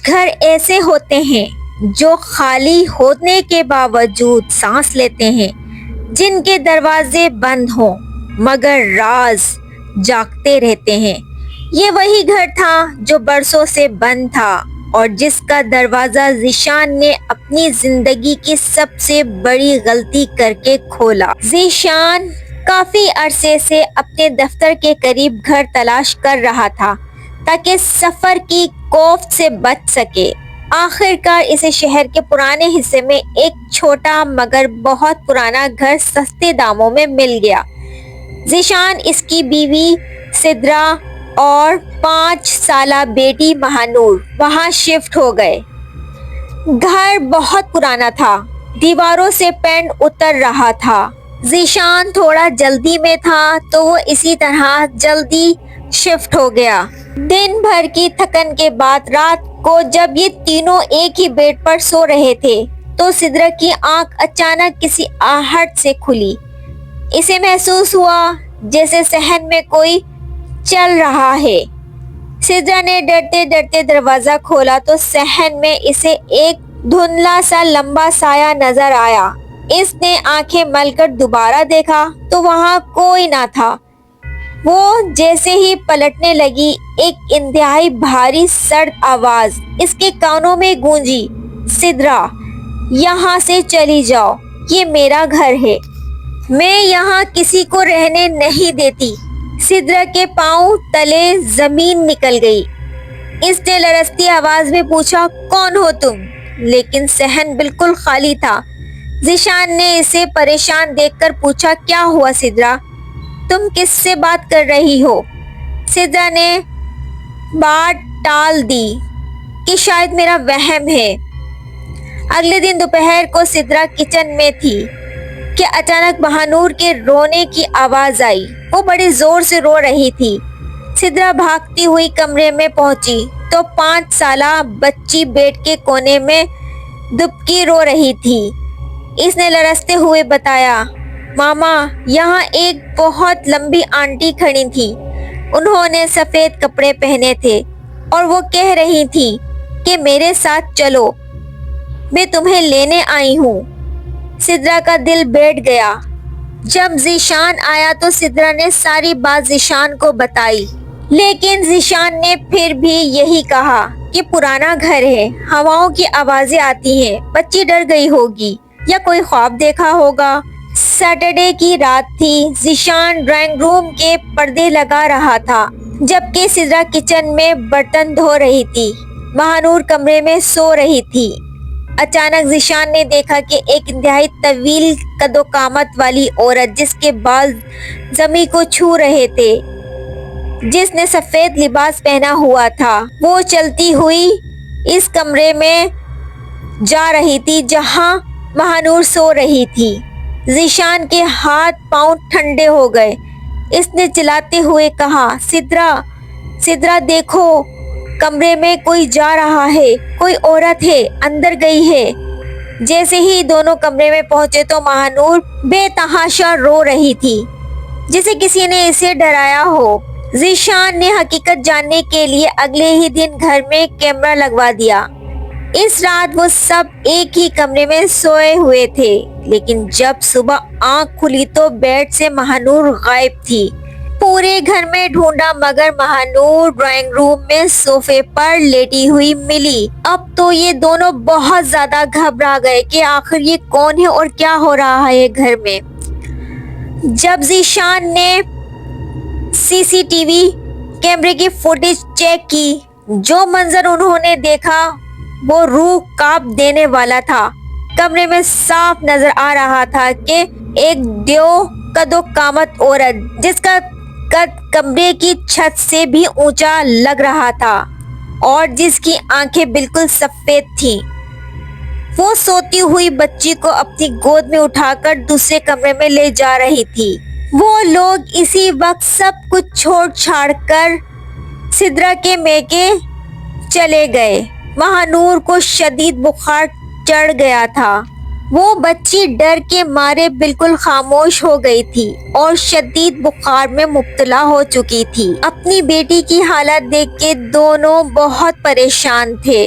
گھر ایسے ہوتے ہیں جو خالی ہونے کے باوجود سانس لیتے ہیں، جن کے دروازے بند ہوں مگر راز جاگتے رہتے ہیں۔ یہ وہی گھر تھا جو برسوں سے بند تھا اور جس کا دروازہ ذیشان نے اپنی زندگی کی سب سے بڑی غلطی کر کے کھولا۔ ذیشان کافی عرصے سے اپنے دفتر کے قریب گھر تلاش کر رہا تھا تاکہ سفر کی کوفت سے بچ سکے۔ آخر کار اسے شہر کے پرانے حصے میں ایک چھوٹا مگر بہت پرانا گھر سستے داموں میں مل گیا۔ ذیشان، اس کی بیوی سدرا اور 5 سالہ بیٹی مہانور وہاں شفٹ ہو گئے۔ گھر بہت پرانا تھا، دیواروں سے پینٹ اتر رہا تھا۔ ذیشان تھوڑا جلدی میں تھا تو وہ اسی طرح جلدی شفٹ ہو گیا۔ دن بھر کی تھکن کے بعد رات کو جب یہ تینوں ایک ہی بیڈ پر سو رہے تھے تو سدرا کی آنکھ اچانک کسی آہٹ سے کھلی۔ اسے محسوس ہوا جیسے صحن میں کوئی چل رہا ہے۔ سدرا نے ڈرتے ڈرتے دروازہ کھولا تو صحن میں اسے ایک دھندلا سا لمبا سایہ نظر آیا۔ اس نے آنکھیں مل کر دوبارہ دیکھا تو وہاں کوئی نہ تھا۔ وہ جیسے ہی پلٹنے لگی، ایک انتہائی بھاری سرد آواز اس کے کانوں میں گونجی، سدرا، یہاں سے چلی جاؤ، یہ میرا گھر ہے، میں یہاں کسی کو رہنے نہیں دیتی۔ سدرا کے پاؤں تلے زمین نکل گئی۔ اس نے لرزتی آواز میں پوچھا، کون ہو تم؟ لیکن صحن بالکل خالی تھا۔ ذیشان نے اسے پریشان دیکھ کر پوچھا، کیا ہوا سدرا؟ تم کس سے بات کر رہی ہو؟ سدرا نے بات ٹال دی کہ شاید میرا وہم ہے۔ اگلے دن دوپہر کو سدرا کچن میں تھی کہ اچانک مہانور کے رونے کی آواز آئی۔ وہ بڑے زور سے رو رہی تھی۔ سدرا بھاگتی ہوئی کمرے میں پہنچی تو 5 سالہ بچی بیڈ کے کونے میں دبکی رو رہی تھی۔ اس نے لرزتے ہوئے بتایا، ماما، یہاں ایک بہت لمبی آنٹی کھڑی تھی، انہوں نے سفید کپڑے پہنے تھے اور وہ کہہ رہی تھی کہ میرے ساتھ چلو، میں تمہیں لینے آئی ہوں۔ سدرا کا دل بیٹھ گیا۔ جب ذیشان آیا تو سدرا نے ساری بات ذیشان کو بتائی، لیکن ذیشان نے پھر بھی یہی کہا کہ پرانا گھر ہے، ہواؤں کی آوازیں آتی ہیں، بچی ڈر گئی ہوگی یا کوئی خواب دیکھا ہوگا۔ سیٹرڈے کی رات تھی۔ ذیشان ڈرائنگ روم کے پردے لگا رہا تھا جبکہ سدرا کچن میں برتن دھو رہی تھی۔ مہانور کمرے میں سو رہی تھی۔ اچانک ذیشان نے دیکھا کہ ایک انتہائی طویل قد و قامت والی عورت جس کے بال زمین کو چھو رہے تھے، جس نے سفید لباس پہنا ہوا تھا، وہ چلتی ہوئی اس کمرے میں جا رہی تھی جہاں مہانور سو رہی تھی۔ ذیشان کے ہاتھ پاؤں ٹھنڈے ہو گئے۔ اس نے چلاتے ہوئے کہا، سدرا، سدرا دیکھو، کمرے میں کوئی جا رہا ہے، کوئی عورت ہے، اندر گئی ہے۔ جیسے ہی دونوں کمرے میں پہنچے تو مہانور بے تحاشا رو رہی تھی جیسے کسی نے اسے ڈرایا ہو۔ ذیشان نے حقیقت جاننے کے لیے اگلے ہی دن گھر میں کیمرہ لگوا دیا۔ اس رات وہ سب ایک ہی کمرے میں سوئے ہوئے تھے، لیکن جب صبح آنکھ کھلی تو بیڈ سے مہانور غائب تھی۔ پورے گھر میں ڈھونڈا مگر مہانور ڈرائنگ روم میں صوفے پر لیٹی ہوئی ملی۔ اب تو یہ دونوں بہت زیادہ گھبرا گئے کہ آخر یہ کون ہے اور کیا ہو رہا ہے گھر میں۔ جب ذیشان نے CCTV کیمرے کی فوٹیج چیک کی، جو منظر انہوں نے دیکھا وہ روح کانپ دینے والا تھا۔ کمرے میں صاف نظر آ رہا تھا کہ ایک دیو قد و قامت عورت جس کا قد کمرے کی چھت سے بھی اونچا لگ رہا تھا اور جس کی آنکھیں بالکل سفید تھیں، وہ سوتی ہوئی بچی کو اپنی گود میں اٹھا کر دوسرے کمرے میں لے جا رہی تھی۔ وہ لوگ اسی وقت سب کچھ چھوڑ چھاڑ کر سدرا کے میکے چلے گئے۔ مہانور کو شدید بخار چڑھ گیا تھا۔ وہ بچی ڈر کے مارے بالکل خاموش ہو گئی تھی اور شدید بخار میں مبتلا ہو چکی تھی۔ اپنی بیٹی کی حالت دیکھ کے دونوں بہت پریشان تھے۔